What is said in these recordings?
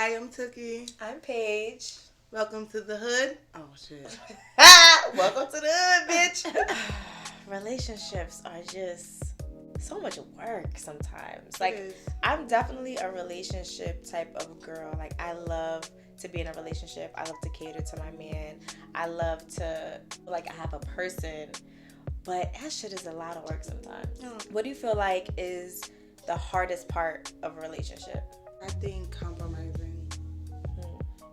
Hi, I'm Tookie. I'm Paige. Welcome to the hood. Oh, shit. Welcome to the hood, bitch. Relationships are just so much work sometimes. Like, I'm definitely a relationship type of girl. Like, I love to be in a relationship. I love to cater to my man. I love to, like, I have a person. But that shit is a lot of work sometimes. What do you feel like is the hardest part of a relationship? I think compromising.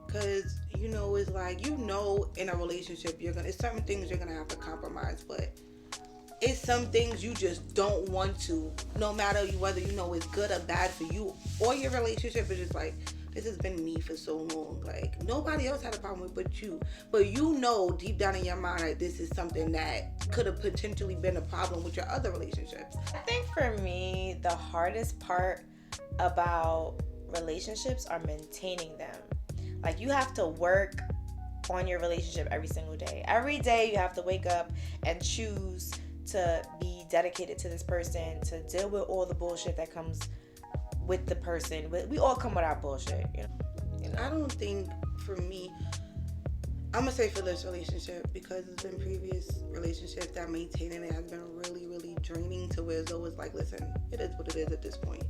Because, it's like, in a relationship, it's certain things you're going to have to compromise, but it's some things you just don't want to, no matter whether it's good or bad for you or your relationship. It's just like, this has been me for so long. Like, nobody else had a problem with but you. But deep down in your mind, like, this is something that could have potentially been a problem with your other relationships. I think for me, the hardest part about relationships are maintaining them. Like, you have to work on your relationship every single day. Every day you have to wake up and choose to be dedicated to this person, to deal with all the bullshit that comes with the person. We all come with our bullshit, you know? I don't think, for me, I'm gonna say for this relationship, because it's been previous relationships that maintaining it has been really, really draining, to where it's always like, listen, it is what it is at this point.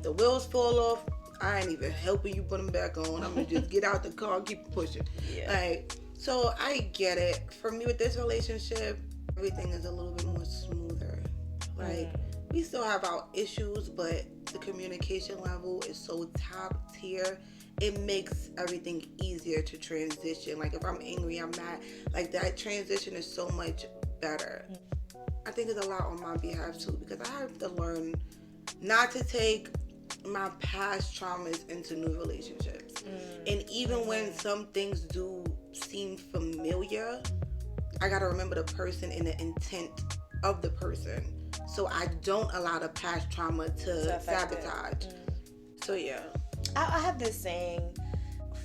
The wheels fall off, I ain't even helping you put them back on. I'm gonna just get out the car and keep pushing. Yeah. Like, so I get it. For me, with this relationship, everything is a little bit more smoother. Like, we still have our issues, but the communication level is so top tier. It makes everything easier to transition. Like, if I'm angry, I'm mad. Like, that transition is so much better. I think it's a lot on my behalf too, because I have to learn not to take my past traumas into new relationships. And even when some things do seem familiar, I gotta remember the person and the intent of the person, so I don't allow the past trauma to sabotage. So yeah, I have this saying,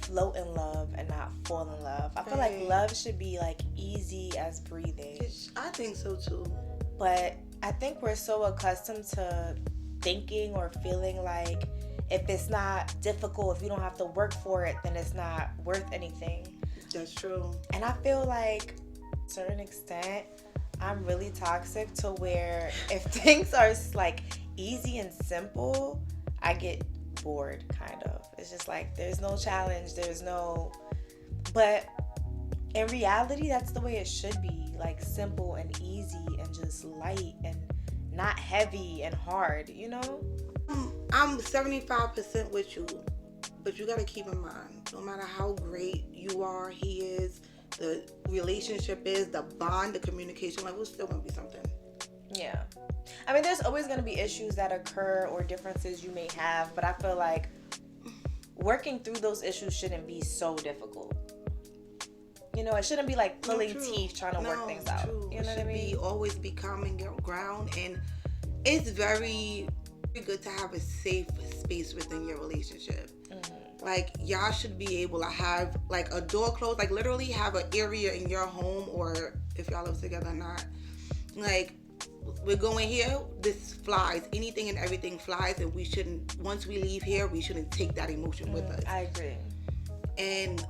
float in love and not fall in love. I feel like love should be like easy as breathing. I think so too. But I think we're so accustomed to thinking or feeling like if it's not difficult, if you don't have to work for it, then it's not worth anything. That's true. And I feel like, to a certain extent, I'm really toxic, to where if things are like easy and simple, I get bored, kind of. It's just like, there's no challenge, but in reality, that's the way it should be. Like, simple and easy and just light and not heavy and hard, I'm 75% with you, but you gotta keep in mind, no matter how great you are, he is, the relationship is, the bond, the communication level is still gonna be something. Yeah. I mean, there's always gonna be issues that occur or differences you may have, but I feel like working through those issues shouldn't be so difficult. It shouldn't be like pulling teeth trying to work things out. True. You know what I mean? Always be common ground, and it's very good to have a safe space within your relationship. Like, y'all should be able to have like a door closed, like literally have an area in your home, or if y'all live together or not, like, we're going here, this flies, anything and everything flies, and once we leave here, we shouldn't take that emotion with us. I agree. And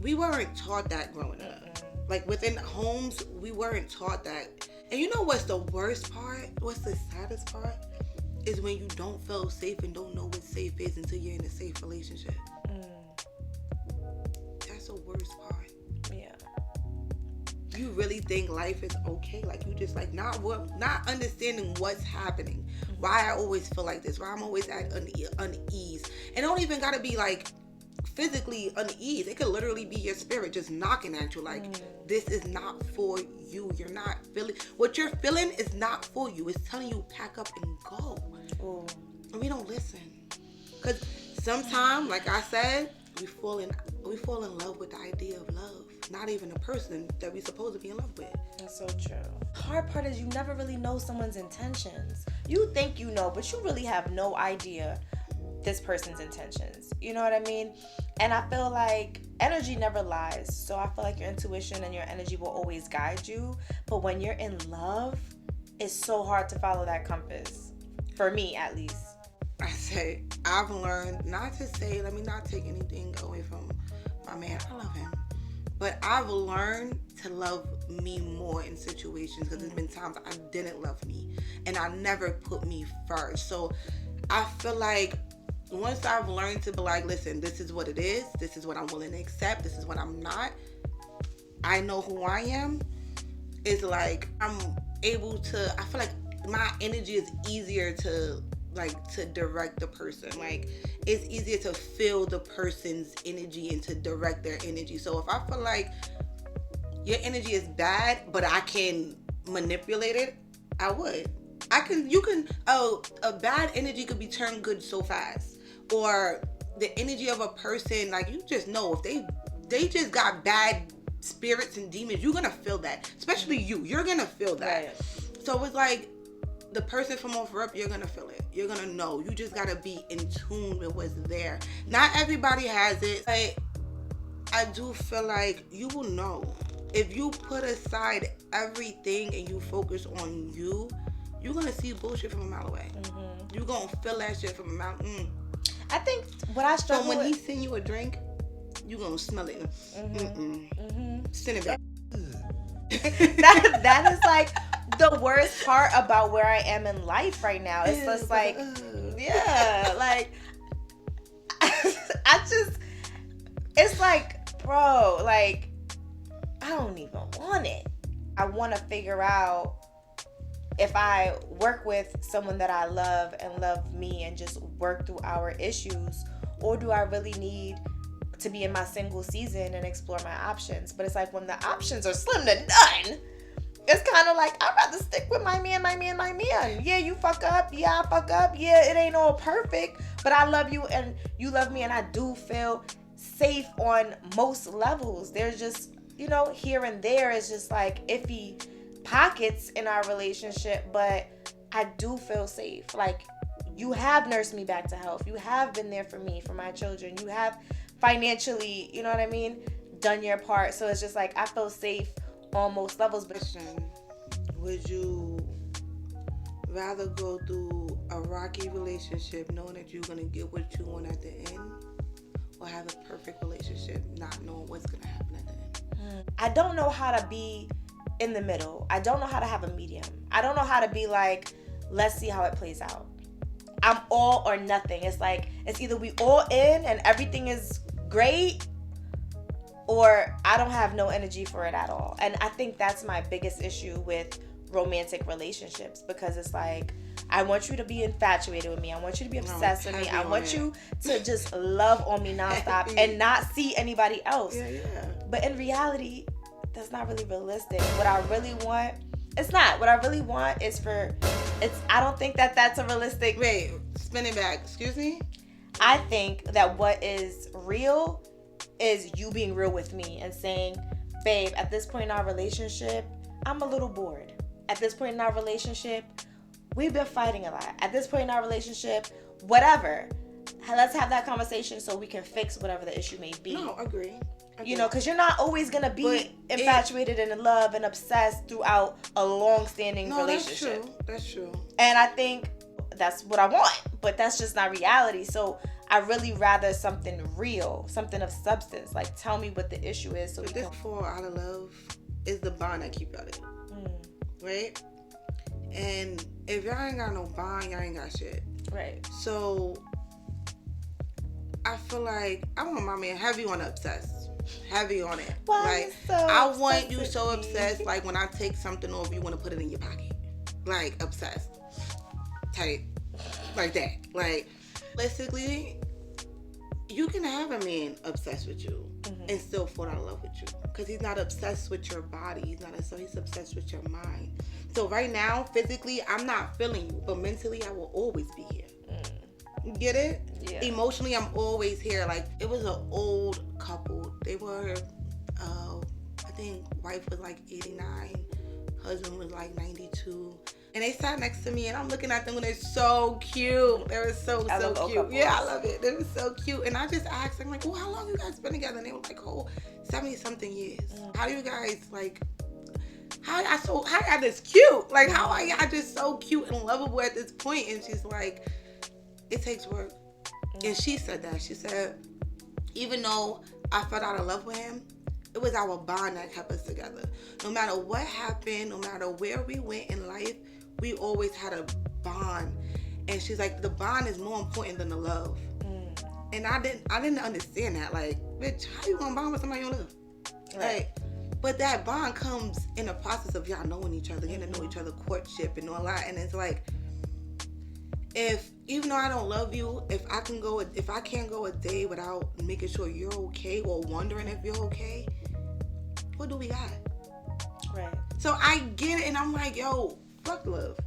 we weren't taught that growing up. Like, within homes, we weren't taught that. And you know what's the worst part? What's the saddest part? Is when you don't feel safe and don't know what safe is until you're in a safe relationship. That's the worst part. Yeah. You really think life is okay? Like, you just like not understanding what's happening. Why I always feel like this. Why I'm always at unease. And it don't even gotta be like physically unease. It could literally be your spirit just knocking at you like, this is not for you. You're not feeling what you're feeling is not for you. It's telling you pack up and go. And we don't listen, because sometimes, like I said, we fall in love with the idea of love, not even the person that we're supposed to be in love with. That's so true. The hard part is you never really know someone's intentions. You think you know, but you really have no idea this person's intentions. You know what I mean? And I feel like energy never lies. So I feel like your intuition and your energy will always guide you. But when you're in love, it's so hard to follow that compass. For me, at least. I say I've learned not to say, let me not take anything away from my man. I love him. But I've learned to love me more in situations because there's been times I didn't love me and I never put me first. So I feel like once I've learned to be like, listen, this is what it is. This is what I'm willing to accept. This is what I'm not. I know who I am. It's like I'm able to, I feel like my energy is easier to direct the person. Like it's easier to feel the person's energy and to direct their energy. So if I feel like your energy is bad but I can manipulate it, I would. A bad energy could be turned good so fast. Or the energy of a person, like you just know if they just got bad spirits and demons, you're gonna feel that. Especially you're gonna feel that. Right. So it's like the person from over up, you're gonna feel it. You're gonna know. You just gotta be in tune with what's there. Not everybody has it. But I do feel like you will know. If you put aside everything and you focus on you, you're gonna see bullshit from a mile away. Mm-hmm. You're gonna feel that shit from a mile. I think what I struggle with... So when he send you a drink, you're gonna smell it. Send it back. that is like the worst part about where I am in life right now. It's just like, yeah, like, it's like, bro, like, I don't even want it. I want to figure out if I work with someone that I love and love me and just work through our issues, or do I really need to be in my single season and explore my options? But it's like when the options are slim to none, it's kind of like I'd rather stick with my man. Yeah, you fuck up. Yeah, I fuck up. Yeah, it ain't all perfect, but I love you and you love me, and I do feel safe on most levels. There's just, here and there is just like iffy pockets in our relationship, but I do feel safe. Like, you have nursed me back to health. You have been there for me, for my children. You have financially, you know what I mean, done your part. So it's just like I feel safe on most levels. But would you rather go through a rocky relationship knowing that you're gonna get what you want at the end, or have a perfect relationship not knowing what's gonna happen at the end? I don't know how to be in the middle. I don't know how to have a medium. I don't know how to be like, let's see how it plays out. I'm all or nothing. It's like, it's either we all in and everything is great, or I don't have no energy for it at all. And I think that's my biggest issue with romantic relationships, because it's like, I want you to be infatuated with me. I want you to be obsessed with me. I want you to just love on me nonstop and not see anybody else. Yeah. But in reality, that's not really realistic. What I really want, it's not. What I really want is I don't think that that's a realistic... Wait, spin it back. Excuse me? I think that what is real is you being real with me and saying, babe, at this point in our relationship, I'm a little bored. At this point in our relationship, we've been fighting a lot. At this point in our relationship, whatever. Let's have that conversation so we can fix whatever the issue may be. No, agree. Because you're not always going to be infatuated and in love and obsessed throughout a long-standing relationship. That's true. And I think that's what I want, but that's just not reality. So I really rather something real, something of substance. Like, tell me what the issue is. So this fall out of love is the bond that keep y'all together. Right? And if y'all ain't got no bond, y'all ain't got shit. Right. So I feel like I want my man heavy on obsessed. Heavy on it. Like, so I want you so obsessed, like when I take something off, you want to put it in your pocket. Like, obsessed. Tight. Like that. Like, basically, you can have a man obsessed with you and still fall out of love with you. Because he's not obsessed with your body. He's obsessed with your mind. So right now, physically, I'm not feeling you. But mentally, I will always be here. You get it? Yeah. Emotionally, I'm always here. Like, it was an old couple. They were, I think wife was like 89. Husband was like 92. And they sat next to me, and I'm looking at them, and they're so cute. They were so cute. Yeah, I love it. They were so cute. And I just asked them, like, well, how long you guys been together? And they were like, 70-something years. How do you guys, like, how y'all this cute? Like, how are y'all just so cute and lovable at this point? And she's like, it takes work. And she said that. She said, even though I felt out of love with him, it was our bond that kept us together. No matter what happened, no matter where we went in life, we always had a bond. And she's like, the bond is more important than the love. And I didn't understand that. Like, bitch, how you gonna bond with somebody you don't love? Right. Like, but that bond comes in the process of y'all knowing each other, getting to know each other, courtship and all that. And it's like, even though I don't love you, if I can't go a day without making sure you're okay or wondering if you're okay, what do we got? Right. So I get it, and I'm like, yo, fuck love.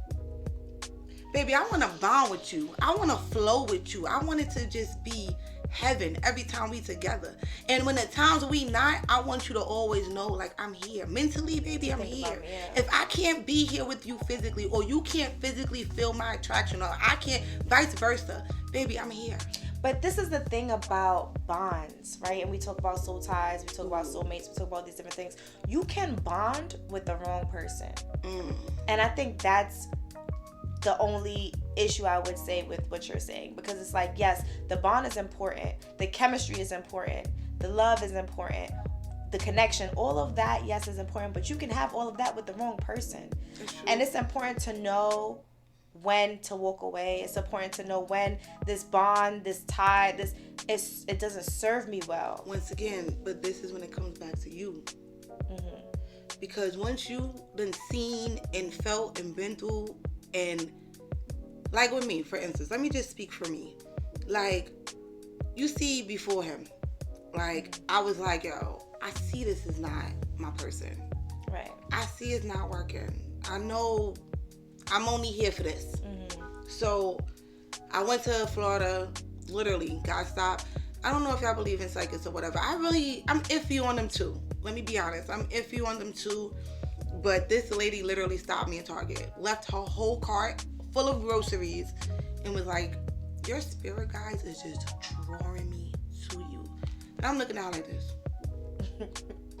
Baby, I want to bond with you. I want to flow with you. I want it to just be heaven every time we together. And when the times we not, I want you to always know, like, I'm here. Mentally, baby, I'm here. Me, yeah. If I can't be here with you physically, or you can't physically feel my attraction, or I can't, vice versa, baby, I'm here. But this is the thing about bonds, right? And we talk about soul ties, we talk about soulmates, we talk about these different things. You can bond with the wrong person. And I think that's the only issue I would say with what you're saying, because it's like, yes, the bond is important, the chemistry is important, the love is important, the connection, all of that, yes, is important, but you can have all of that with the wrong person. And it's important to know when to walk away. It's important to know when this bond, this tie, it doesn't serve me well. Once again, but this is when it comes back to you. Because once you done seen and felt and been through, and like with me, for instance, let me just speak for me. Like, you see before him, like, I was like, yo, I see this is not my person. Right. I see it's not working. I know I'm only here for this. So I went to Florida, literally got stopped. I don't know if y'all believe in psychics or whatever. I'm iffy on them too. Let me be honest. I'm iffy on them too. But this lady literally stopped me in Target, left her whole cart full of groceries, and was like, your spirit guides is just drawing me to you. And I'm looking at her like this.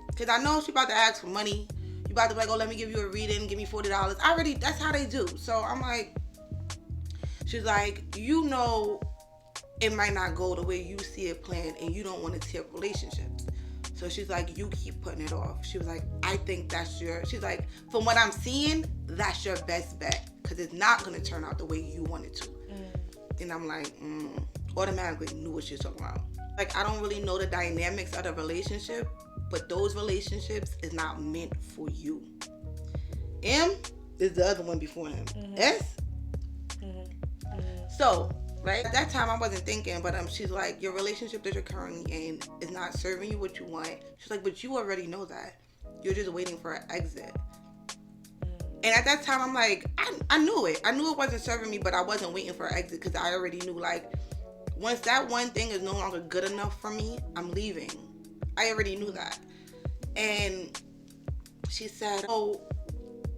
Because I know she about to ask for money. You about to be like, oh, let me give you a reading, give me $40. That's how they do. So I'm like, she's like, you know, it might not go the way you see it planned, and you don't want to tear up relationships. So she's like, you keep putting it off. She was like, I think she's like, from what I'm seeing, that's your best bet. Because it's not going to turn out the way you want it to. And I'm like, automatically knew what she was talking about. Like, I don't really know the dynamics of the relationship, but those relationships is not meant for you. M is the other one before him. S? So, right, at that time I wasn't thinking, but she's like, your relationship that you're currently in is not serving you what you want. She's like, but you already know that. You're just waiting for an exit. And at that time, I'm like, I knew it. I knew it wasn't serving me, but I wasn't waiting for an exit, because I already knew, like, once that one thing is no longer good enough for me, I'm leaving. I already knew that. And she said, oh,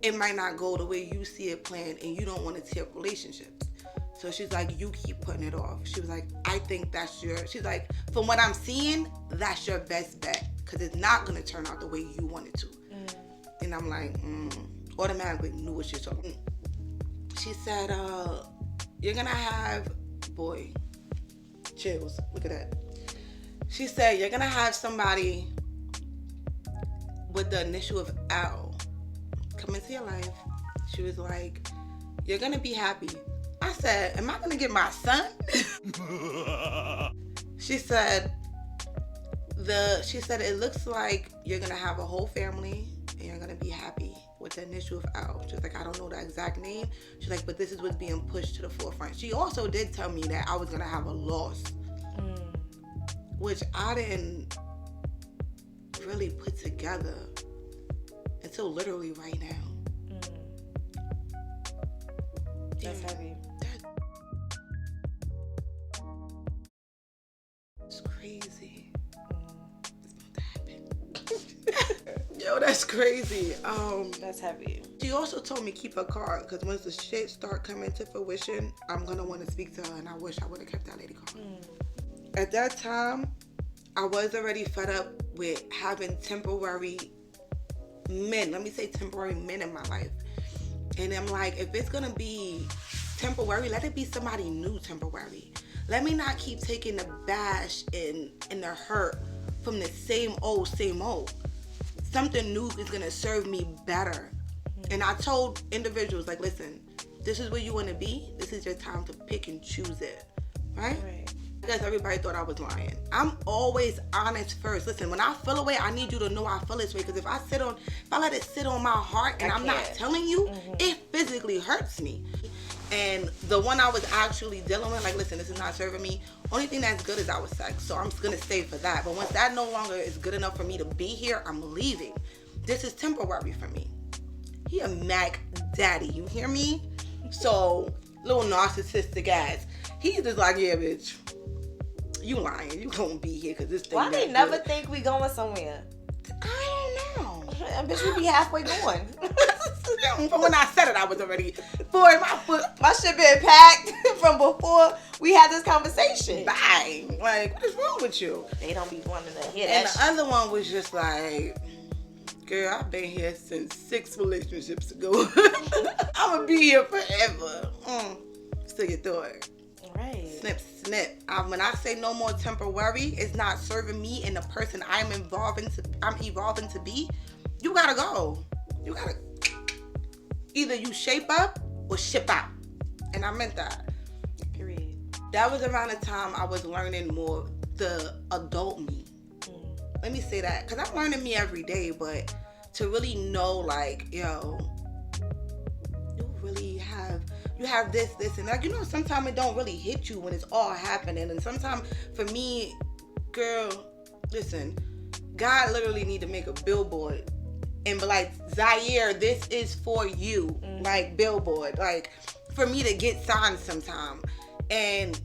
it might not go the way you see it planned, and you don't want to tear up relationships. So she's like, you keep putting it off. She was like, I think she's like, from what I'm seeing, that's your best bet, because it's not going to turn out the way you want it to. And I'm like, automatically knew what she was talking about. She said, you're going to have, boy, chills, look at that. She said, you're going to have somebody with the initial of L come into your life. She was like, you're going to be happy. I said, am I going to get my son? She said, it looks like you're going to have a whole family and you're going to be happy with the initial of L. She's like, I don't know the exact name. She's like, but this is what's being pushed to the forefront. She also did tell me that I was going to have a loss, which I didn't really put together until literally right now. That's heavy. That's crazy. It's about to happen. Yo, that's crazy. That's heavy. She also told me keep her card, because once the shit start coming to fruition, I'm gonna want to speak to her, and I wish I would have kept that lady card. At that time, I was already fed up with having temporary men. Let me say temporary men in my life. And I'm like, if it's gonna be temporary, let it be somebody new temporary. Let me not keep taking the bash and the hurt from the same old. Something new is going to serve me better. And I told individuals, like, listen, this is where you want to be. This is your time to pick and choose it. Right? I guess everybody thought I was lying. I'm always honest first. Listen, when I feel a way, I need you to know I feel this way. Because if I let it sit on my heart and I'm not telling you, it physically hurts me. And the one I was actually dealing with, like, listen, this is not serving me. Only thing that's good is our sex. So I'm just going to stay for that. But once that no longer is good enough for me to be here, I'm leaving. This is temporary for me. He a Mac daddy. You hear me? So, little narcissistic ass. He's just like, yeah, bitch. You lying. You gonna be here because this thing. Why they never think we going somewhere? I don't know. And bitch, we be halfway going. But when I said it, I was already. Boy, my shit been packed from before we had this conversation. Bang. Like, what is wrong with you? They don't be wanting to hear and that. And the other one was just like, girl, I've been here since 6 relationships ago. I'm gonna be here forever. So you thought. Right. Snip, snip. When I say no more temporary, it's not serving me and the person I'm evolving to be. You gotta go. You gotta. Either you shape up or ship out. And I meant that. Period. That was around the time I was learning more the adult me. Let me say that. Because I'm learning me every day, but to really know, like, yo, you have this, and like, you know, sometimes it don't really hit you when it's all happening. And sometimes for me, girl, listen, God literally need to make a billboard and be like, Zaire, this is for you. Like, billboard. Like, for me to get signed sometime. And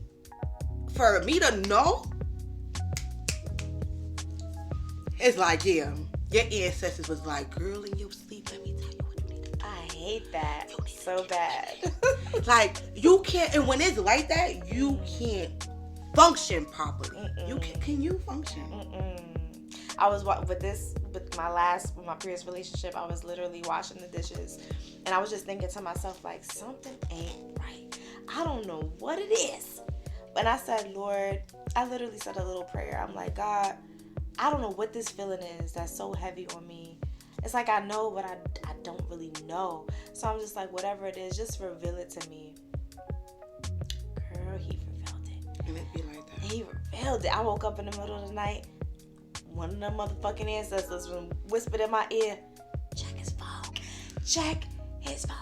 for me to know, it's like, yeah, your ancestors was like, girl, in your sleep, let me tell you what you need to do. I hate that so bad. Like, you can't, and when it's like that, you can't function properly. You can you function? I was with my previous relationship. I was literally washing the dishes, and I was just thinking to myself, like, something ain't right. I don't know what it is. And I said, Lord, I literally said a little prayer. I'm like, God, I don't know what this feeling is that's so heavy on me. It's like I know, but I don't really know. So I'm just like, whatever it is, just reveal it to me. Girl, he revealed it. And it be like that. He revealed it. I woke up in the middle of the night. One of them motherfucking ancestors whispered in my ear, check his phone. Check his phone.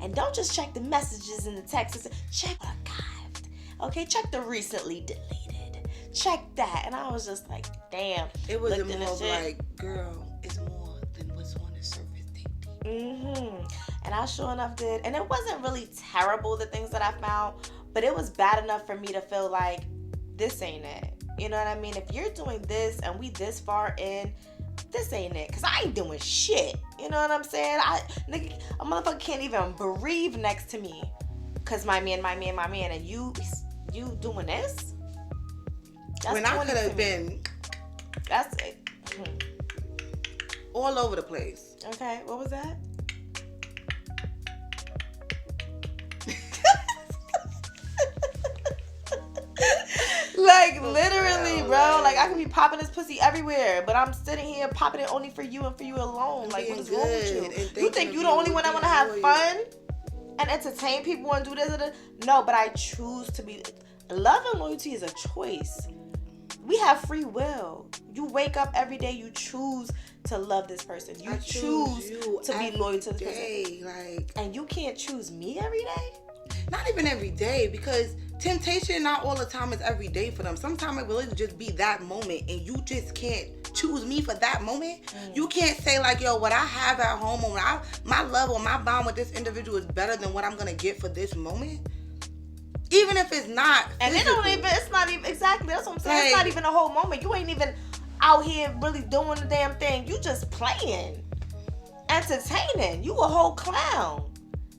And don't just check the messages and the texts. Check archived. Okay, check the recently deleted. Check that. And I was just like, damn. It was more of like, girl, it's more than what's on the surface. And I sure enough did. And it wasn't really terrible, the things that I found, but it was bad enough for me to feel like, this ain't it. You know what I mean? If you're doing this and we this far in, this ain't it. Because I ain't doing shit. You know what I'm saying? A motherfucker can't even breathe next to me. Because my man. And you doing this? That's when I could have been... That's it. All over the place. Okay, what was that? Like, literally, bro. Like, I could be popping this pussy everywhere, but I'm sitting here popping it only for you and for you alone. Like, what is wrong with you? You think you the only one that want to have fun and entertain people and do this? No, but I choose to be... Love and loyalty is a choice. We have free will. You wake up every day, you choose to love this person. You choose to be loyal to this person. Like, and you can't choose me every day? Not even every day, because temptation not all the time is every day for them. Sometimes it will just be that moment, and you just can't choose me for that moment. You can't say like, yo, what I have at home, or my love or my bond with this individual is better than what I'm gonna get for this moment. Even if it's not physical. And it's not even, exactly, that's what I'm saying. It's not even a whole moment. You ain't even out here really doing the damn thing. You just playing, entertaining. You a whole clown.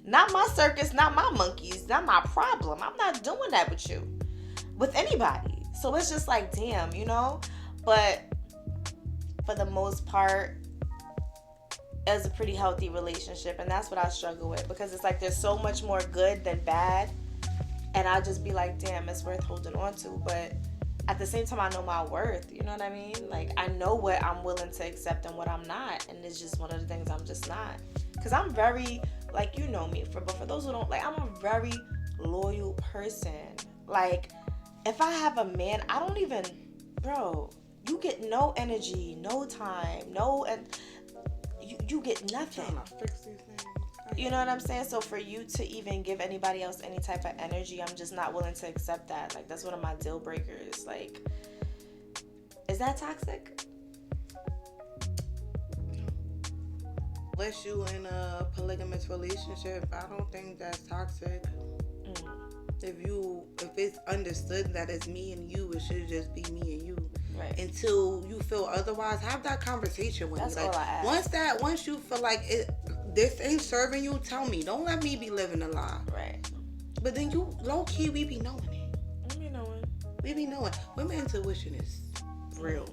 Not my circus, not my monkeys, not my problem. I'm not doing that with you, with anybody. So it's just like, damn, you know? But for the most part, as a pretty healthy relationship, and that's what I struggle with, because it's like there's so much more good than bad, and I'll just be like, damn, it's worth holding on to. But at the same time, I know my worth, you know what I mean? Like, I know what I'm willing to accept and what I'm not, and it's just one of the things I'm just not. Because I'm very, like, you know me, but for those who don't, like, I'm a very loyal person. Like, if I have a man, I don't even, bro, you get no energy, no time, and you get nothing. I'm trying to fix these things. You know what I'm saying? So for you to even give anybody else any type of energy, I'm just not willing to accept that. Like, that's one of my deal breakers. Like, is that toxic? Unless you in a polygamous relationship, I don't think that's toxic. If it's understood that it's me and you, it should just be me and you. Right. Until you feel otherwise, have that conversation with That's me. Like, all I ask. Once you feel like this ain't serving you, tell me. Don't let me be living a lie. Right. But then you, low key, we be knowing it. We be knowing. Women's intuition is real.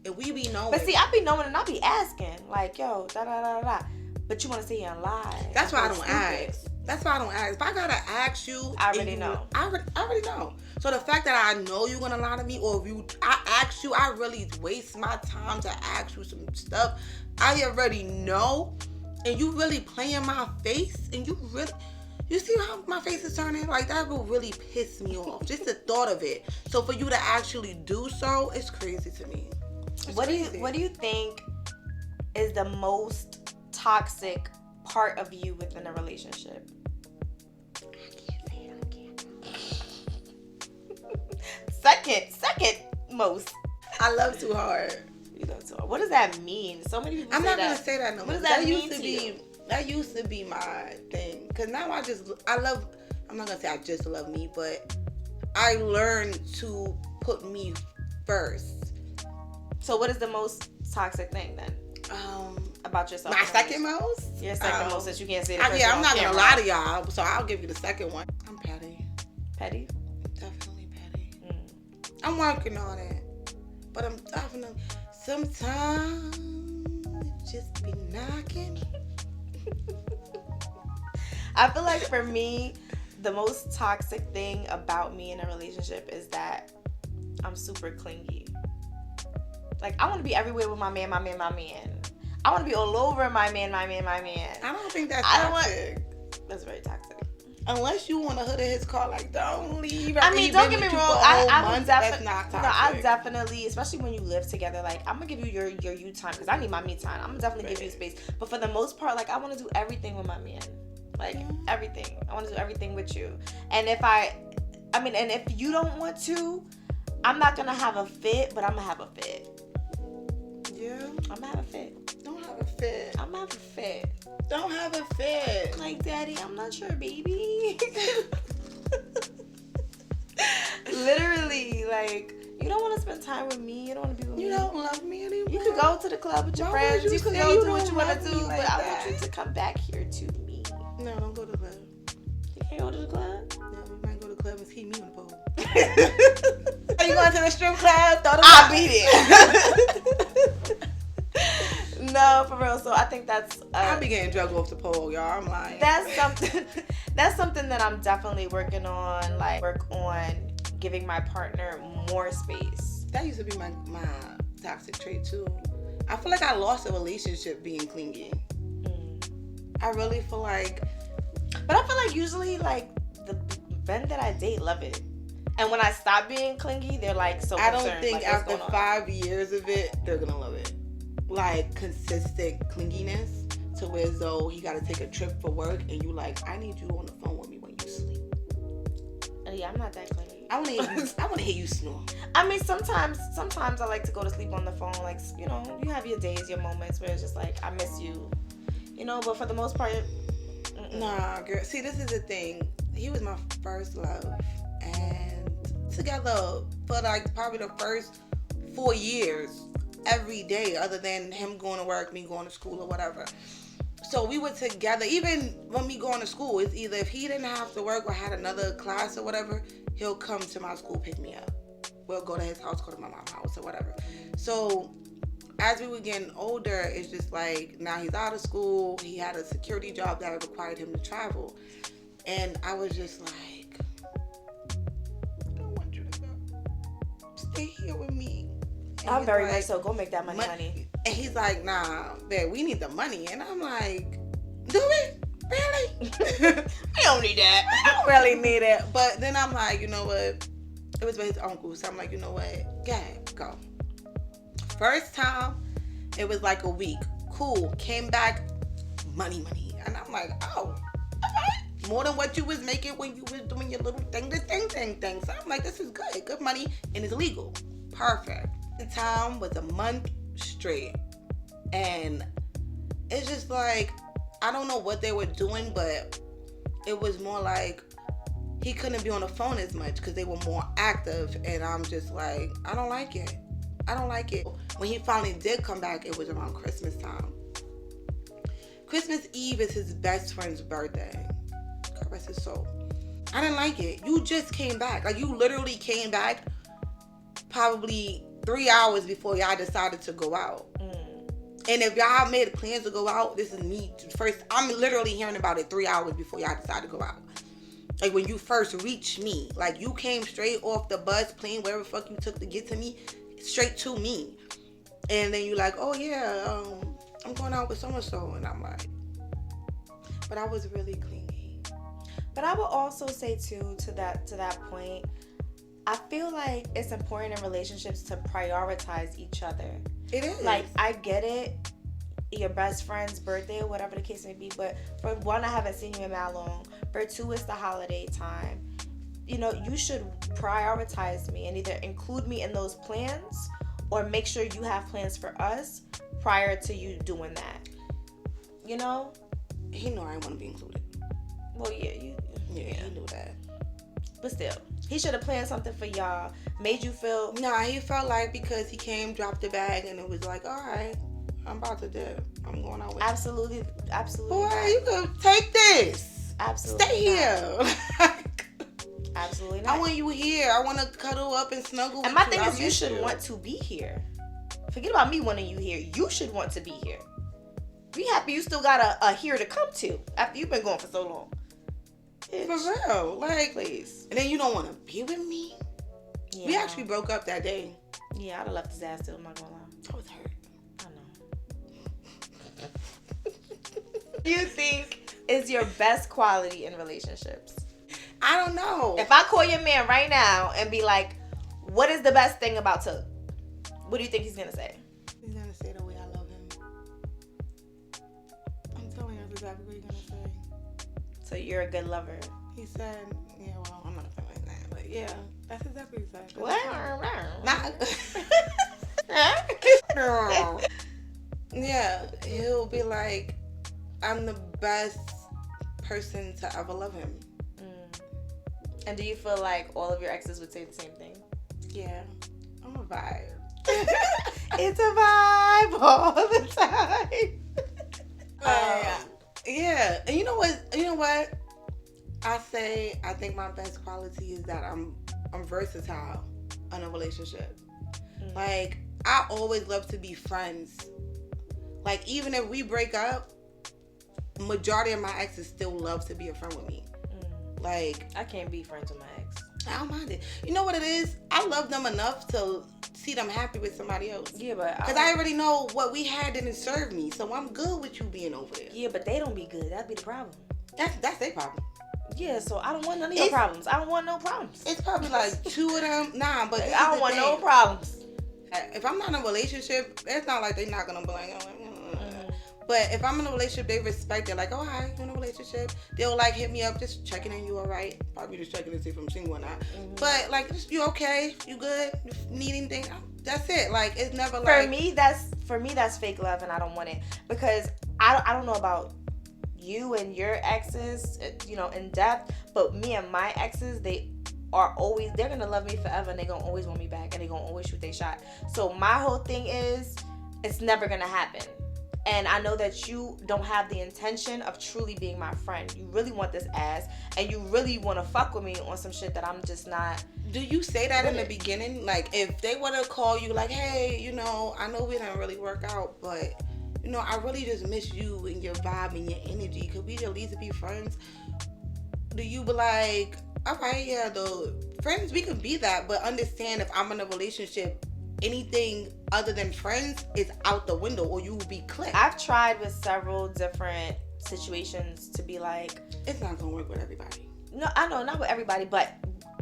And we be knowing. But see, I be knowing and I be asking. Like, yo, da-da-da-da. But you want to sit here and lie. That's why I don't ask. If I gotta ask you, I already know. I already know. So the fact that I know you're gonna lie to me, or if I ask you, I really waste my time to ask you some stuff I already know, and you really play in my face, and you see how my face is turning? Like, that will really piss me off. Just the thought of it. So for you to actually do so, it's crazy to me. What do you think is the most toxic part of you within a relationship? Second most. I love too hard. You love too hard. What does that mean? So many people. I'm not gonna say that no more. What does that mean to you? you? That used to be my thing. Cause now I'm not gonna say I just love me, but I learned to put me first. So what is the most toxic thing then? About yourself. My second most? Your second most, that you can't say the first yeah, one I'm not on gonna camera. lie to y'all, so I'll give you the second one. I'm petty. Petty? Definitely petty. I'm working on it. But I'm definitely, sometimes it just be knocking. I feel like for me, the most toxic thing about me in a relationship is that I'm super clingy. Like, I want to be everywhere with my man. I want to be all over my man. I don't think that's toxic. That's very toxic. Unless you want to hood in his car, like, don't leave. I mean, don't get me wrong. That's not toxic. No, I definitely, especially when you live together, like, I'm going to give you your you time, because I need my me time. I'm going to definitely give you space. But for the most part, like, I want to do everything with my man. Like, everything. I want to do everything with you. And if and if you don't want to, I'm not going to have a fit, but I'm going to have a fit. Yeah. I'm going to have a fit. Don't have a fit. I'm going to have a fit. Don't have a fit. Like, Daddy, I'm not sure, baby. Literally, like, you don't want to spend time with me. You don't want to be with me. You don't love me anymore. You could go to the club with your friends. You could go do what you want to do. But I want you to come back here to me. No, don't go to the club. You can't go to the club? No, we might go to the club and see me in the pole. Are you going to the strip club? I'll be there. No, for real. So I think that's. I'll be getting drugged off the pole, y'all. I'm lying. That's something. That's something that I'm definitely working on. Like, work on giving my partner more space. That used to be my toxic trait too. I feel like I lost a relationship being clingy. I really feel like. But I feel like usually, like, the men that I date love it. And when I stop being clingy, they're like so concerned. I don't think like, after 5 years of it, they're gonna love it. Like, consistent clinginess to where as though he got to take a trip for work and you like, I need you on the phone with me when you sleep. Oh yeah, I'm not that clingy. I want to hear you snore. I mean, sometimes I like to go to sleep on the phone. Like, you know, you have your days, your moments where it's just like, I miss you. You know, but for the most part, Nah, girl. See, this is the thing. He was my first love. And together for like probably the first 4 years, every day, other than him going to work, me going to school or whatever. So we were together. Even when me going to school, it's either if he didn't have to work or had another class or whatever, he'll come to my school, pick me up. We'll go to his house, go to my mom's house or whatever. So as we were getting older, it's just like, now he's out of school. He had a security job that required him to travel. And I was just like, I don't want you to go. Stay here with me. And I'm very much so. Go make that money, honey. And he's like, nah, babe, we need the money. And I'm like, do we? Really? I don't need that. I don't really need it. But then I'm like, you know what? It was with his uncle. So I'm like, you know what? Go. First time, it was like a week. Cool. Came back, money. And I'm like, oh, all right. More than what you was making when you was doing your little thing. So I'm like, this is good. Good money. And it's legal. Perfect. The time was a month straight. And it's just like, I don't know what they were doing, but it was more like he couldn't be on the phone as much because they were more active. And I'm just like, I don't like it. When he finally did come back, it was around Christmas time. Christmas Eve is his best friend's birthday. God rest his soul. I didn't like it. You just came back. Like, you literally came back probably 3 hours before y'all decided to go out. And if y'all made plans to go out, this is me first. I'm literally hearing about it 3 hours before y'all decided to go out. Like, when you first reached me, like, you came straight off the bus, plane, wherever the fuck you took to get to me, straight to me. And then you like, oh yeah, I'm going out with so-and-so. And I'm like, but I was really clingy. But I would also say too, to that point, I feel like it's important in relationships to prioritize each other. It is. Like, I get it, your best friend's birthday or whatever the case may be, but for one, I haven't seen you in that long. For two, it's the holiday time. You know, you should prioritize me and either include me in those plans or make sure you have plans for us prior to you doing that. You know? He knew I didn't want to be included. Well, yeah, he knew that. But still, he should have planned something for y'all. Made you feel... Nah, he felt like because he came, dropped the bag, and it was like, all right, I'm about to dip. I'm going out with Absolutely. Boy, Not. you could take this. Absolutely. Stay here. Absolutely not. I want you here. I want to cuddle up and snuggle and with you. my thing is, you should want to be here. Forget about me wanting you here. You should want to be here. Be happy you still got a here to come to after you've been going for so long. For real. Like, please. And then you don't want to be with me? Yeah. We actually broke up that day. Yeah, I'd have left his ass still, I'm not gonna lie. I was hurt. I know. Do you think is your best quality in relationships? I don't know. If I call your man right now and be like, what is the best thing about Tug? What do you think he's gonna say? He's gonna say the way I love him. I'm telling you exactly what he's gonna say. So you're a good lover. He said, yeah, well, I'm not gonna say like that, but yeah, that's exactly what he said. What? Yeah, he'll be like, I'm the best person to ever love him. And do you feel like all of your exes would say the same thing? Yeah, I'm a vibe. It's a vibe all the time. Yeah, and you know what? I think my best quality is that I'm versatile in a relationship. Like, I always love to be friends. Like, even if we break up, majority of my exes still love to be a friend with me. Like, I can't be friends with my ex. I don't mind it. You know what it is? I love them enough to see them happy with somebody else. Yeah, but because I already know what we had didn't serve me, so I'm good with you being over there. Yeah, but they don't be good. That'd be the problem. That's their problem. Yeah, so I don't want none of your problems. I don't want no problems. It's probably like two of them. Nah, but I don't want no problems. If I'm not in a relationship, it's not like they're not gonna be like, But if I'm in a relationship, they respect it. Like, oh, hi, you in a relationship? They'll like hit me up, just checking in, you all right? Probably just checking to see if I'm single or not. But like, you okay? You good? You need anything? That's it. Like, it's never like. For me, that's fake love, and I don't want it because I don't know about you and your exes, in depth. But me and my exes, they're gonna love me forever, and they're gonna always want me back, and they're gonna always shoot their shot. So my whole thing is, it's never gonna happen. And I know that you don't have the intention of truly being my friend. You really want this ass, and you really want to fuck with me on some shit that I'm just not. Do you say that in the beginning? Like, if they want to call you, like, hey, you know, I know we didn't really work out, but, you know, I really just miss you and your vibe and your energy. Could we at least be friends? Do you be like, all right, yeah, the friends, we can be that, but understand if I'm in a relationship, anything other than friends is out the window, or you will be clipped. I've tried with several different situations to be like, it's not gonna work with everybody. No, I know, not with everybody, but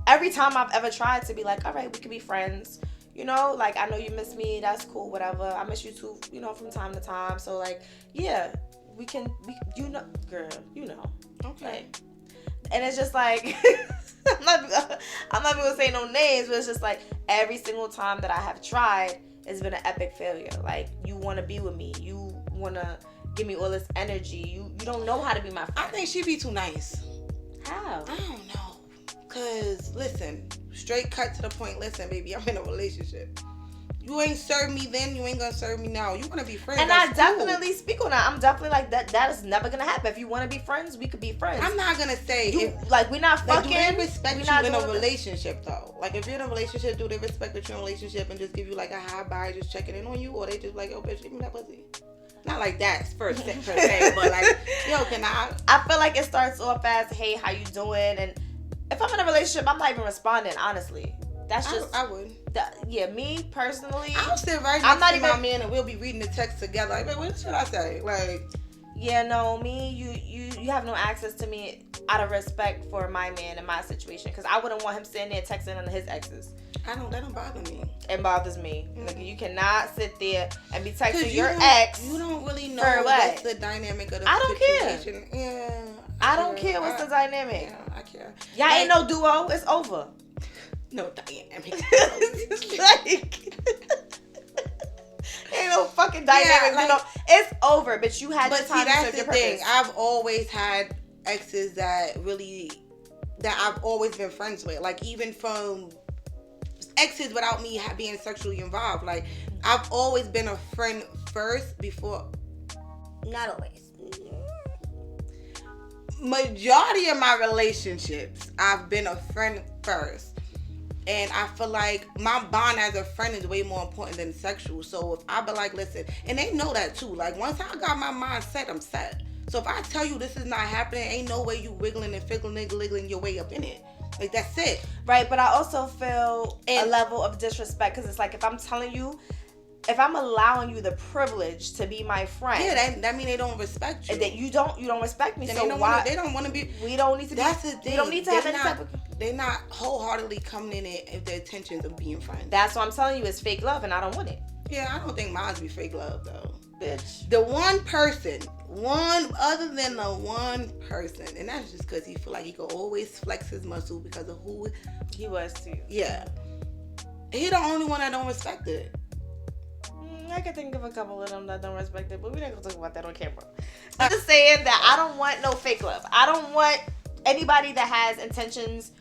every time I've ever tried to be like, all right, we can be friends, you know, like, I know you miss me, that's cool, whatever, I miss you too, you know, from time to time, so like, yeah, we you know, girl, you know, okay, like, and it's just like I'm not gonna say no names, but it's just like every single time that I have tried, it's been an epic failure. Like, you want to be with me, you want to give me all this energy, you don't know how to be my friend. I think she'd be too nice. How? I don't know, cause listen, straight cut to the point. Listen, baby, I'm in a relationship. You ain't served me then, you ain't gonna serve me now. You wanna be friends. And I definitely speak on that. I'm definitely like, that is never gonna happen. If you wanna be friends, we could be friends. I'm not gonna say like, we're not fucking. Like, do they respect you in a relationship though? Like, if you're in a relationship, do they respect that you're in a relationship and just give you like a hi bye, just checking in on you, or they just like, oh bitch, give me that pussy? Not like that per se, but like, yo, can I? I feel like it starts off as, hey, how you doing? And if I'm in a relationship, I'm not even responding, honestly. That's just I would. Yeah, me personally, I'll sit right next to my man and we'll be reading the text together. Like, wait, what should I say? Like, yeah, no, me, you have no access to me out of respect for my man and my situation, because I wouldn't want him sitting there texting on his exes. That don't bother me. It bothers me. Mm-hmm. Like, you cannot sit there and be texting your ex. You don't really know what's the dynamic of the situation. Care. Yeah, I don't care what's the dynamic. Yeah, I care. Y'all ain't no duo. It's over. No dynamic. Like, ain't no fucking dynamic. Yeah, like, you know, it's over. But you had. But see, that's the thing. I've always had exes that I've always been friends with. Like, even from exes without me being sexually involved. Like, I've always been a friend first before. Not always. Majority of my relationships, I've been a friend first. And I feel like my bond as a friend is way more important than sexual. So if I be like, listen, and they know that too. Like, once I got my mind set, I'm set. So if I tell you this is not happening, ain't no way you wiggling and figgling your way up in it. Like, that's it. Right, but I also feel a level of disrespect, because it's like, if I'm telling you, if I'm allowing you the privilege to be my friend, yeah, that mean they don't respect you. That you don't respect me. Then so they don't want to be. We don't need to. That's the thing. We don't need to have any type of. They're not wholeheartely coming in it with the intentions of being friends. That's what I'm telling you. It's fake love, and I don't want it. Yeah, I don't think mine's be fake love though. Bitch. The one person, other than the one person, and that's just because he feel like he could always flex his muscle because of who he was to you. Yeah, he the only one that don't respect it. I can think of a couple of them that don't respect it, but we're not gonna talk about that on camera. I'm just saying that I don't want no fake love. I don't want anybody that has intentions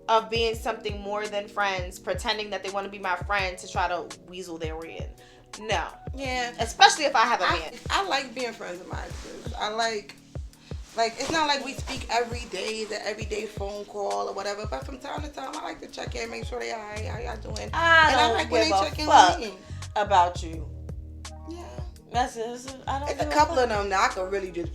of being something more than friends, pretending that they want to be my friend to try to weasel their way in. No. Yeah. Especially if I have a man. I like being friends with my exes. I like it's not like we speak every day, the everyday phone call or whatever, but from time to time I like to check in, make sure they all right, how y'all doing. I like when they check in with me about you. Yeah. That's it. It's a couple of them that I could really just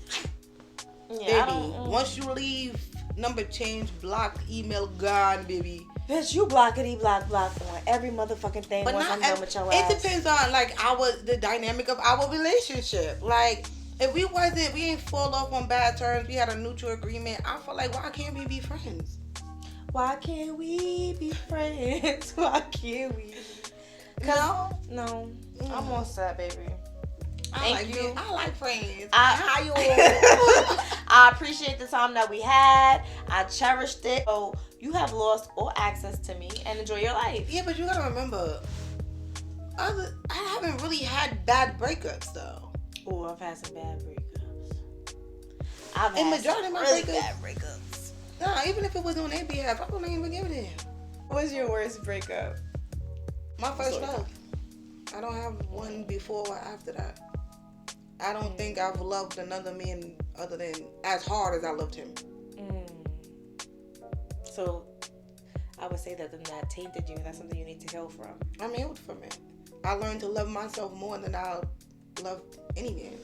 baby. Once you leave, number change, block, email gone, baby. Bitch, you blockity block on every motherfucking thing. But once I'm done with your ass. It depends on like the dynamic of our relationship. Like, if we ain't fall off on bad terms, we had a mutual agreement, I feel like, why can't we be friends? Why can't we be friends? Why can't we? No. I'm all set, baby. Thank you. I like friends. I appreciate the time that we had. I cherished it. So you have lost all access to me, and enjoy your life. Yeah, but you gotta remember, I haven't really had bad breakups though. Oh, I've had some bad breakups. In majority of my really bad breakups. Nah, even if it was on their behalf, I wouldn't even give it in. What was your worst breakup? My first love. I don't have one before or after that. I don't think I've loved another man other than as hard as I loved him. So I would say that then that tainted you, and that's something you need to heal from. I'm healed from it. I learned to love myself more than I love any man.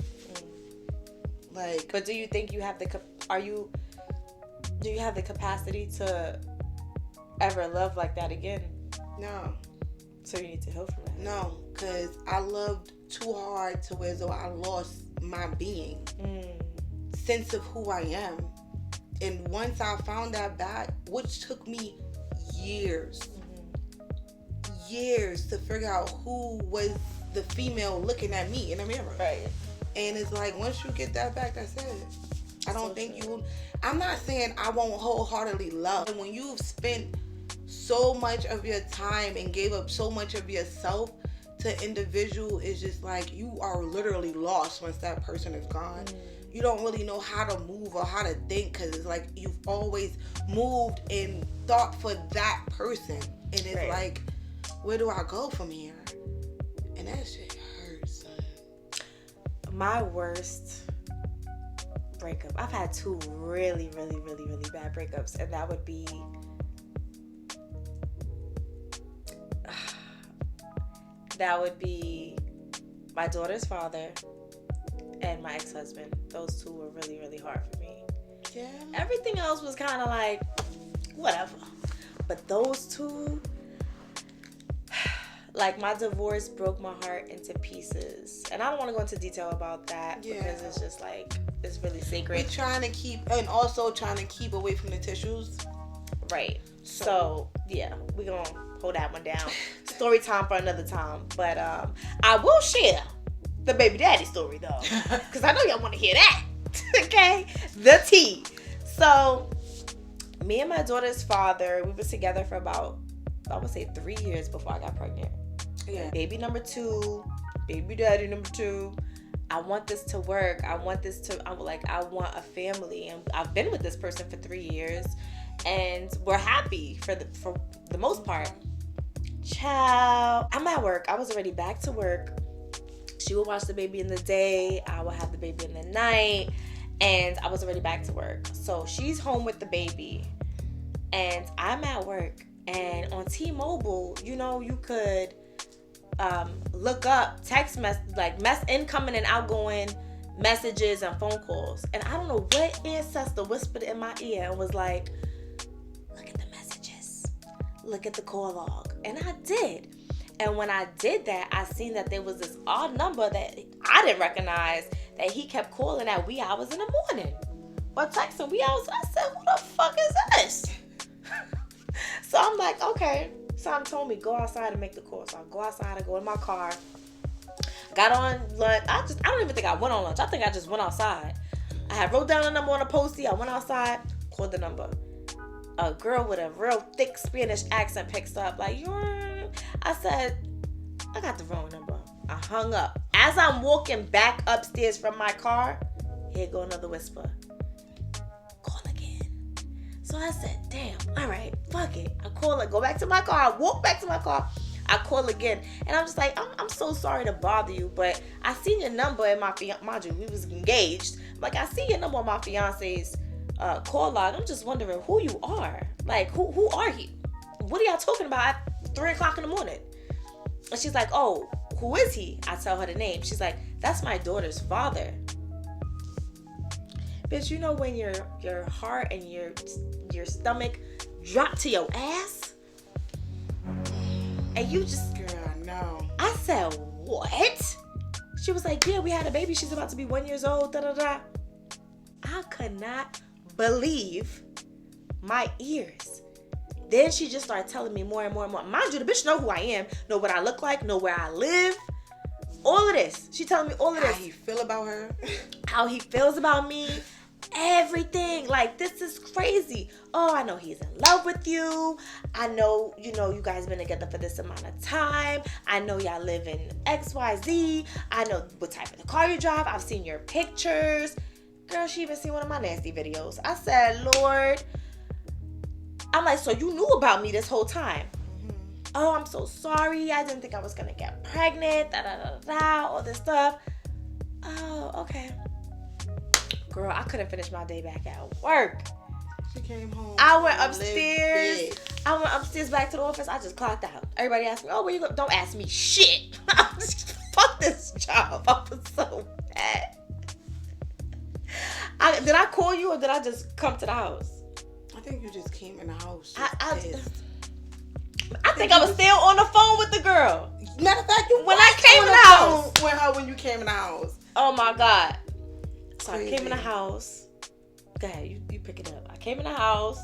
Like, but do you think you have the do you have the capacity to ever love like that again? No. So you need to heal from that. No, because I loved too hard to where though I lost my being, sense of who I am. And once I found that back, which took me years to figure out who was the female looking at me in the mirror. Right. And it's like, once you get that back, that's it. I don't think I'm not saying I won't wholeheartedly love. And when you've spent so much of your time and gave up so much of yourself to individual, it's just like you are literally lost once that person is gone. You don't really know how to move or how to think, because it's like you've always moved and thought for that person. And it's like, where do I go from here? And that shit hurts. My worst breakup. I've had two really, really, really, really bad breakups, and that would be my daughter's father and my ex-husband. Those two were really, really hard for me. Yeah. Everything else was kind of like whatever, but those two, like, my divorce broke my heart into pieces, and I don't want to go into detail about that because it's just like, it's really sacred. We're trying to keep away from the tissues. Right. So yeah, we're gonna hold that one down. Story time for another time. But I will share the baby daddy story though, because I know y'all want to hear that. Okay, the tea. So me and my daughter's father, we were together for about, I would say, 3 years before I got pregnant. Yeah. Baby number 2, baby daddy number 2. I want this to work. I want a family. And I've been with this person for 3 years, and we're happy for the most part. Child, I'm at work. I was already back to work. She would watch the baby in the day. I would have the baby in the night. And I was already back to work. So she's home with the baby, and I'm at work. And on T-Mobile, you could look up text incoming and outgoing messages and phone calls. And I don't know what ancestor whispered in my ear and was like, look at the messages, look at the call log. And I did. And when I did that, I seen that there was this odd number that I didn't recognize that he kept calling at wee hours in the morning or texting wee hours. I said, who the fuck is this? So I'm like, okay. Sam told me, go outside and make the call. So I go outside, I go in my car, got on lunch. I don't even think I went on lunch. I think I just went outside. I had wrote down the number on a Post-it. I went outside, called the number. A girl with a real thick Spanish accent picks up, like, I said, I got the wrong number. I hung up. As I'm walking back upstairs from my car, here go another whisper. Call again. So I said, damn, all right, fuck it. I call it, go back to my car. I walk back to my car. I call again. And I'm just like, I'm so sorry to bother you, but I seen your number in my mind you, we was engaged. Like, I see your number on my fiance's call log. I'm just wondering who you are. Like, who are you? What are y'all talking about at 3 o'clock in the morning? And she's like, oh, who is he? I tell her the name. She's like, that's my daughter's father. Bitch, when your heart and your stomach drop to your ass? And you just... Girl, no. I said, what? She was like, yeah, we had a baby. She's about to be 1 year old. Da da da. I could not believe my ears. Then she just started telling me more and more and more. Mind you, the bitch know who I am, know what I look like, know where I live. All of this. She telling me all of this. How he feel about her. How he feels about me. Everything. Like, this is crazy. Oh, I know he's in love with you. I know, you guys been together for this amount of time. I know y'all live in XYZ. I know what type of the car you drive. I've seen your pictures. Girl, she even seen one of my nasty videos. I said, Lord. I'm like, so you knew about me this whole time? Mm-hmm. Oh, I'm so sorry. I didn't think I was going to get pregnant. Da, da, da, da, all this stuff. Oh, okay. Girl, I couldn't finish my day back at work. She came home. I went upstairs. Back to the office. I just clocked out. Everybody asked me, "Oh, where you go?" Don't ask me shit. Fuck this job. I was so mad. Did I call you or did I just come to the house? I think you just came in the house. I think I was still on the phone with the girl. Matter of fact, when I came in the house. When you came in the house. Oh my God. So Crazy. I came in the house. Go ahead, you pick it up. I came in the house.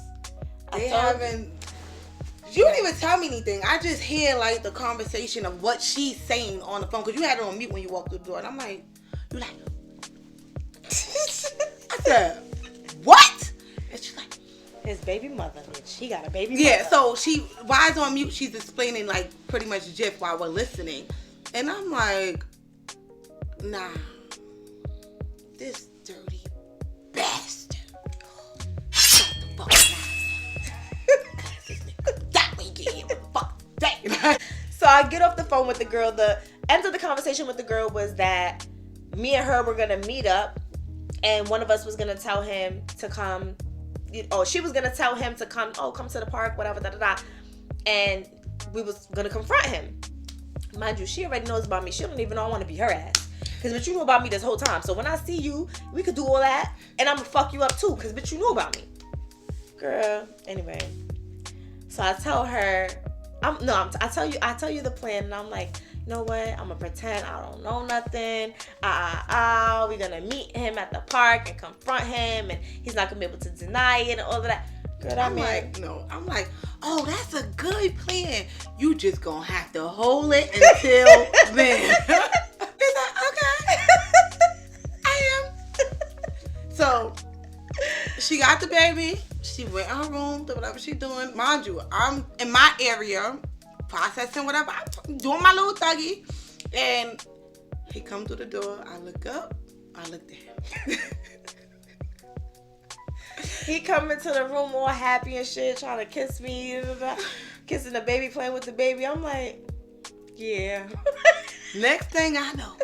You didn't even tell me anything. I just hear like the conversation of what she's saying on the phone because you had it on mute when you walked through the door, and I'm like, you like. I said, what? And she's like, his baby mother, bitch. He got a baby mother. Yeah, so while it's on mute, she's explaining like pretty much GIF while we're listening. And I'm like, nah, this dirty bastard. Shut the fuck up. That way get here, motherfucker. So I get off the phone with the girl. The end of the conversation with the girl was that me and her were gonna meet up, and one of us was gonna tell him to come. She was gonna tell him to come. Oh, come to the park, whatever, and we was gonna confront him. Mind you, she already knows about me. She don't even know I want to be her ass. Cause bitch, you knew about me this whole time. So when I see you, we could do all that, and I'm gonna fuck you up too. Cause bitch, you knew about me, girl. Anyway, so I tell her, I tell you the plan, and I'm like, you know what? I'm gonna pretend I don't know nothing. We're gonna meet him at the park and confront him, and he's not gonna be able to deny it and all of that. Girl, I'm like, oh, that's a good plan. You just gonna have to hold it until then. He's like, okay, I am. So she got the baby. She went in her room, did whatever she doing. Mind you, I'm in my area, processing whatever. I'm doing my little thuggy. And he come through the door. I look up. I look down. He come into the room all happy and shit, trying to kiss me, kissing the baby, playing with the baby. I'm like, yeah. Next thing I know,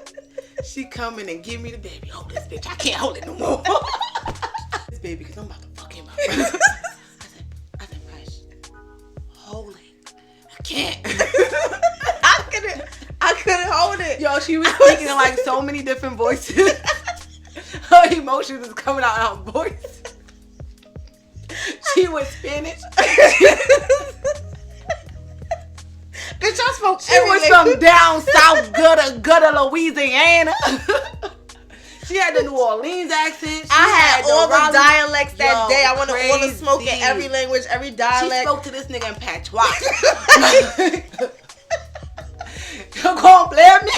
she come in and give me the baby. Hold this bitch. I can't hold it no more. This baby, because I'm about to fuck him up. I said, Fresh, hold it. I can't. I couldn't hold it. Yo, she was speaking in like so many different voices. Her emotions is coming out in her voice. She was Spanish. Bitch, I spoke She was from down south, gutter, Louisiana. She had the New Orleans accent. I had all the Raleigh dialects that day. I wanted all the crazy. smoke in every language, every dialect. She spoke to this nigga in patois. You gonna blame me?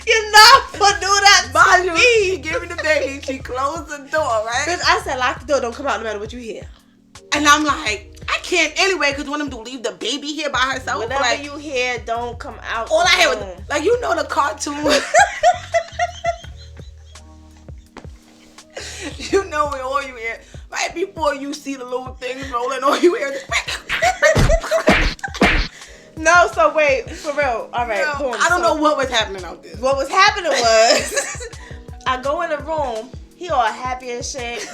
You're not gonna do that to me. She gave me the baby. She closed the door, right? Bitch, I said lock the door. Don't come out no matter what you hear. And I'm like, I can't anyway because one of them to leave the baby here by herself. Whatever like, you hear, don't come out. All I hear was, like, you know the cartoon. You know when all you hear, right before you see the little things rolling, all you hear is... No, so wait, for real. All right, Yo, boom. I don't know what was happening out there. What was happening was, I go in the room, he all happy and shit.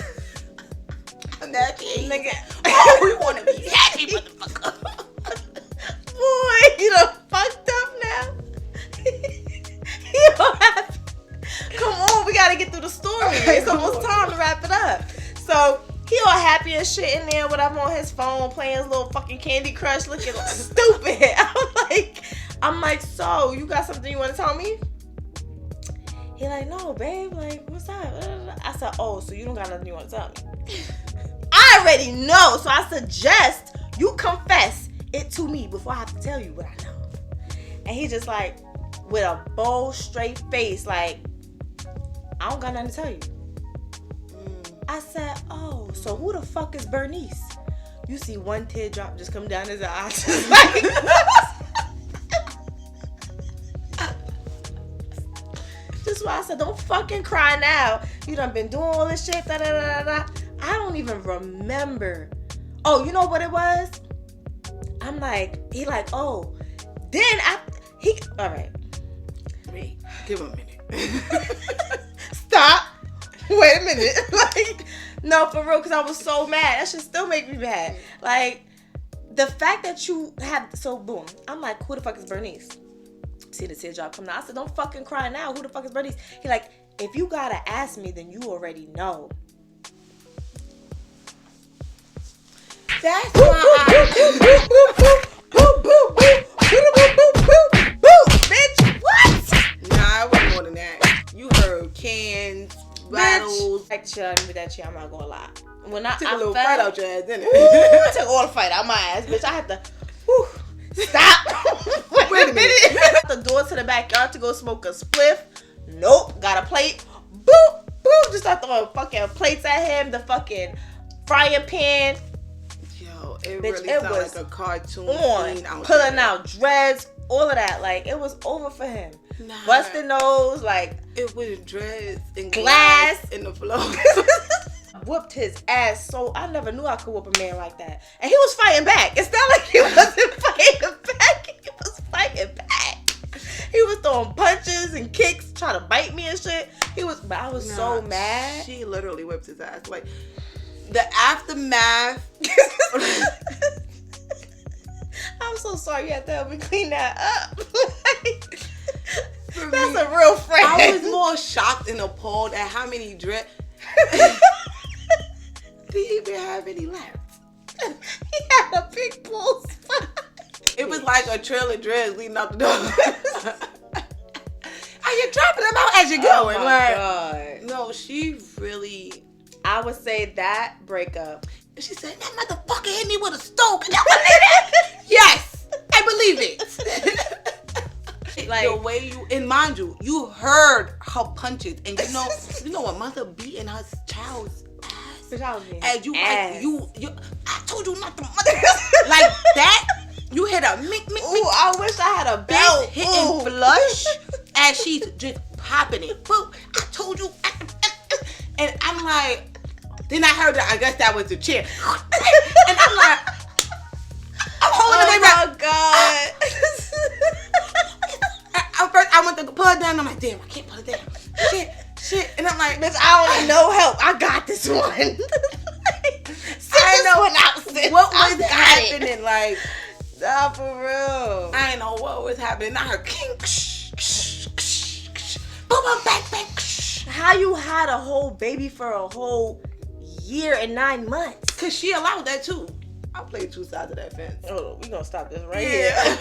Nigga. Oh, we want to be happy, motherfucker. Boy, you done fucked up now. He all happy. Come on, we gotta get through the story. It's almost time to wrap it up. So, he all happy and shit in there, whatever, on his phone, playing his little fucking Candy Crush, looking stupid. I'm like, so, you got something you want to tell me? He like, no, babe, like, what's up? I said, oh, so you don't got nothing you want to tell me? I already know, so I suggest you confess it to me before I have to tell you what I know. And he just like, with a bold, straight face, like, I don't got nothing to tell you. I said, oh, so who the fuck is Bernice? You see one teardrop just come down his eye. Just like, just why I said, don't fucking cry now. You done been doing all this shit, da da da da. I don't even remember. Oh, you know what it was? I'm like, he like, oh. Then all right. Wait, give him a minute. Stop. Wait a minute. Like, no, for real, because I was so mad. That should still make me mad. Like, the fact that you have, so boom. I'm like, who the fuck is Bernice? See the teardrop coming out. I said, don't fucking cry now. Who the fuck is Bernice? He like, if you gotta ask me, then you already know. That's why Bitch, what? Nah, it was more than that. You heard cans, rattles. Like, chill, with that shit, I'm not gonna lie. When I Took a little felt, fight out your ass, didn't Ooh, it? took all the fight out my ass, bitch. I had to, whew, stop. Wait a minute. The door to the backyard to go smoke a spliff. Nope. Got a plate. Boop, boop. Just start throwing fucking plates at him. The fucking frying pan. Yo, it Bitch, really it sounded was like a cartoon on. scene out Pulling there. out dreads. All of that. Like, it was over for him. Nah, Busting nose. Like, it was dreads and Glass. in the floor. whooped his ass. So I never knew I could whoop a man like that. And he was fighting back. It's not like he wasn't fighting back. He was fighting back. He was throwing punches and kicks, trying to bite me and shit. But I was so mad. She literally whipped his ass. Like, the aftermath. I'm so sorry you had to help me clean that up. For That's me, a real friend. I was more shocked and appalled at how many dreads. Did he even have any left? He had a big bull spot. It was like a trail of dreads leading out the door. Are you dropping them out as you're going? Oh my God. No, she really. I would say that breakup. She said, that motherfucker hit me with a stove. Can you believe it? Yes, I believe it. Like, the way you, and mind you, you heard her punches, and you know a mother beating her child's ass. Bitch, I was being And you, ass. like, you, I told you not to mother like that. You hit a mick. Ooh, I wish I had a belt. Hitting flush as she's just popping it. Boop. I told you. And I'm like, then I heard that. I guess that was the chair. And I'm like, I'm holding it right. Oh my God. First, I went to pull it down. I'm like, damn, I can't pull it down. Shit. And I'm like, Bitch, I don't need no help. I got this one. I know an outfit. what was happening? Like, nah, for real. I didn't know what was happening. I heard king, boom, boom, bang, bang. How you had a whole baby for a whole year and 9 months? Cause she allowed that too. I played two sides of that fence. Oh, we gonna stop this right Yeah. here.